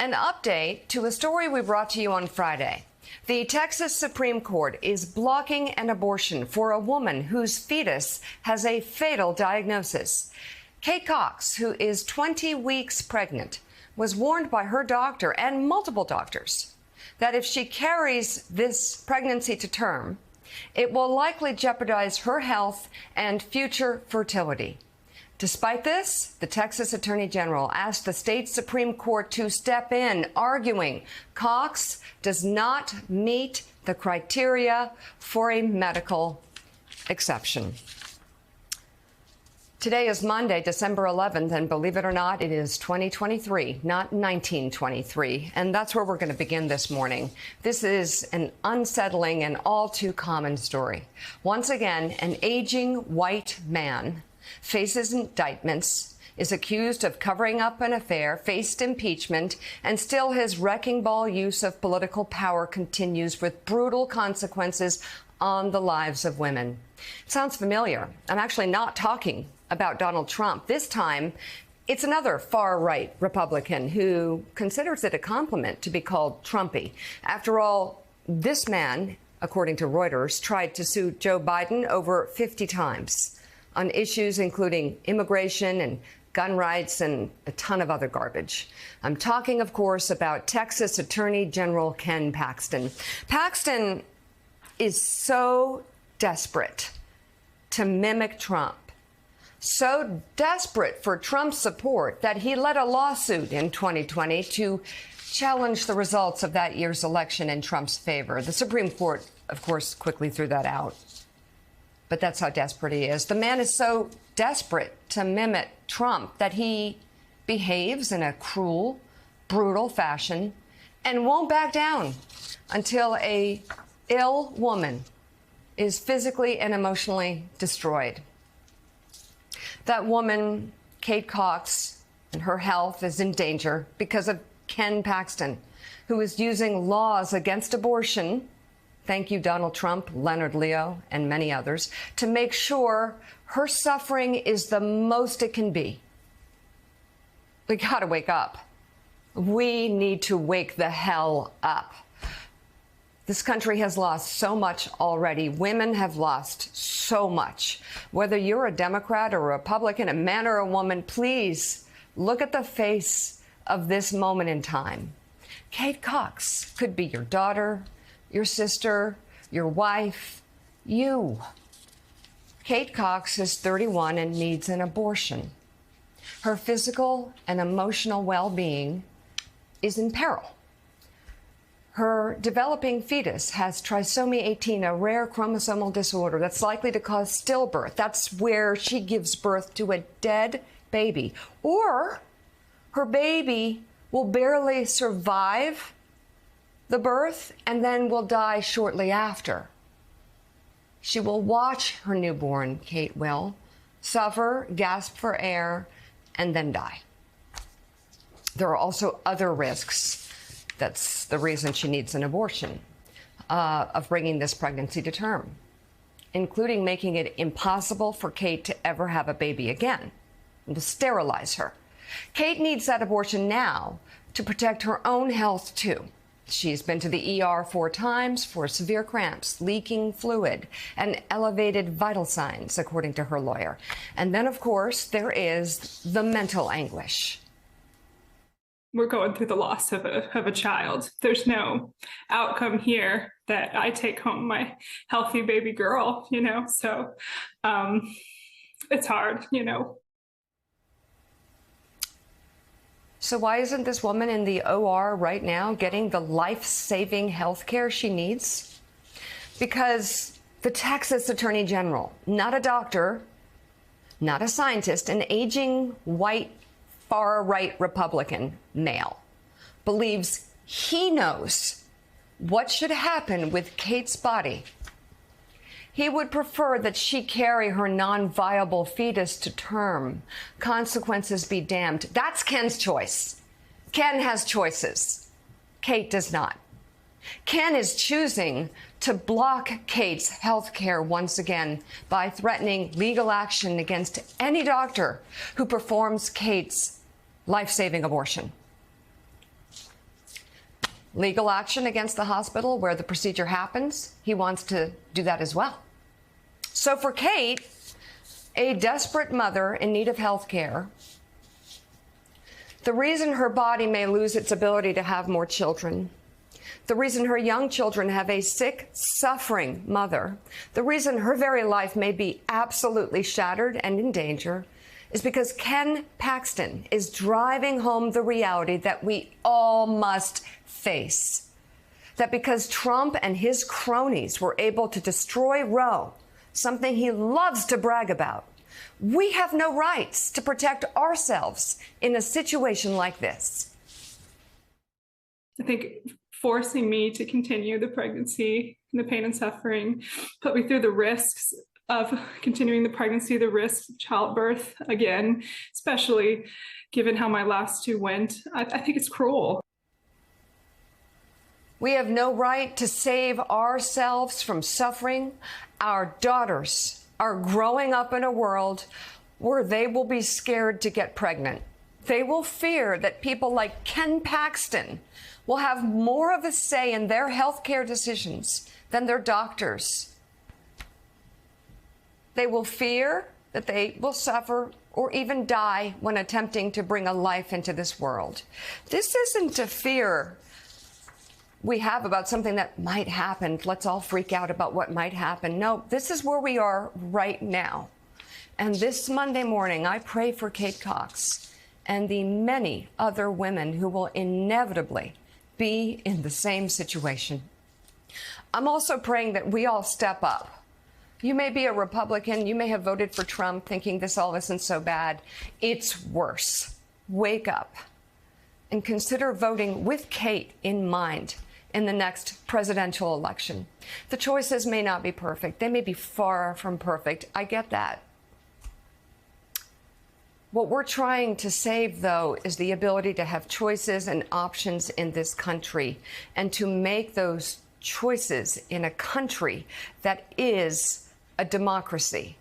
An update to a story we brought to you on Friday. The Texas Supreme Court is blocking an abortion for a woman whose fetus has a fatal diagnosis. Kate Cox, who is 20 weeks pregnant, was warned by her doctor and multiple doctors that if she carries this pregnancy to term, it will likely jeopardize her health and future fertility. Despite this, the Texas Attorney General asked the state Supreme Court to step in, arguing Cox does not meet the criteria for a medical exception. Today is Monday, December 11th, and believe it or not, it is 2023, not 1923. And that's where we're going to begin this morning. This is an unsettling and all too common story. Once again, an aging white man faces indictments, is accused of covering up an affair, faced impeachment, and still his wrecking ball use of political power continues with brutal consequences on the lives of women. It sounds familiar. I'm actually not talking about Donald Trump. This time, it's another far-right Republican who considers it a compliment to be called Trumpy. After all, this man, according to Reuters, tried to sue Joe Biden over 50 times on issues including immigration and gun rights and a ton of other garbage. I'm talking, of course, about Texas Attorney General Ken Paxton. Paxton is so desperate to mimic Trump, so desperate for Trump's support that he led a lawsuit in 2020 to challenge the results of that year's election in Trump's favor. The Supreme Court, of course, quickly threw that out. But that's how desperate he is. The man is so desperate to mimic Trump that he behaves in a cruel, brutal fashion and won't back down until a ill woman is physically and emotionally destroyed. That woman, Kate Cox, and her health is in danger because of Ken Paxton, who is using laws against abortion, thank you, Donald Trump, Leonard Leo, and many others, to make sure her suffering is the most it can be. We gotta wake up. We need to wake the hell up. This country has lost so much already. Women have lost so much. Whether you're a Democrat or a Republican, a man or a woman, please look at the face of this moment in time. Kate Cox could be your daughter, your sister, your wife, you. Kate Cox is 31 and needs an abortion. Her physical and emotional well-being is in peril. Her developing fetus has trisomy 18, a rare chromosomal disorder that's likely to cause stillbirth. That's where she gives birth to a dead baby. Or her baby will barely survive the birth and then will die shortly after. She will watch her newborn, Kate will, suffer, gasp for air, and then die. There are also other risks. That's the reason she needs an abortion, of bringing this pregnancy to term, including making it impossible for Kate to ever have a baby again and to sterilize her. Kate needs that abortion now to protect her own health, too. She's been to the ER 4 times for severe cramps, leaking fluid, and elevated vital signs, according to her lawyer. And then, of course, there is the mental anguish. We're going through the loss of a child. There's no outcome here that I take home my healthy baby girl, so it's hard, So why isn't this woman in the OR right now getting the life-saving health care she needs? Because the Texas Attorney General, not a doctor, not a scientist, an aging white far-right Republican male, believes he knows what should happen with Kate's body. He would prefer that she carry her non-viable fetus to term. Consequences be damned. That's Ken's choice. Ken has choices. Kate does not. Ken is choosing to block Kate's health care once again by threatening legal action against any doctor who performs Kate's life-saving abortion. legal action against the hospital where the procedure happens, he wants to do that as well. So for Kate, a desperate mother in need of health care, the reason her body may lose its ability to have more children, the reason her young children have a sick, suffering mother, the reason her very life may be absolutely shattered and in danger, is because Ken Paxton is driving home the reality that we all must face. That because Trump and his cronies were able to destroy Roe, something he loves to brag about, we have no rights to protect ourselves in a situation like this. I think forcing me to continue the pregnancy and the pain and suffering put me through the risks of continuing the pregnancy, the risks of childbirth again, especially given how my last two went. I think it's cruel. We have no right to save ourselves from suffering. Our daughters are growing up in a world where they will be scared to get pregnant. They will fear that people like Ken Paxton will have more of a say in their health care decisions than their doctors. They will fear that they will suffer or even die when attempting to bring a life into this world. This isn't a fear we have about something that might happen. Let's all freak out about what might happen. No, this is where we are right now. And this Monday morning, I pray for Kate Cox and the many other women who will inevitably be in the same situation. I'm also praying that we all step up. You may be a Republican. You may have voted for Trump thinking this all isn't so bad. It's worse. Wake up and consider voting with Kate in mind in the next presidential election. The choices may not be perfect. They may be far from perfect. I get that. What we're trying to save, though, is the ability to have choices and options in this country and to make those choices in a country that is a democracy.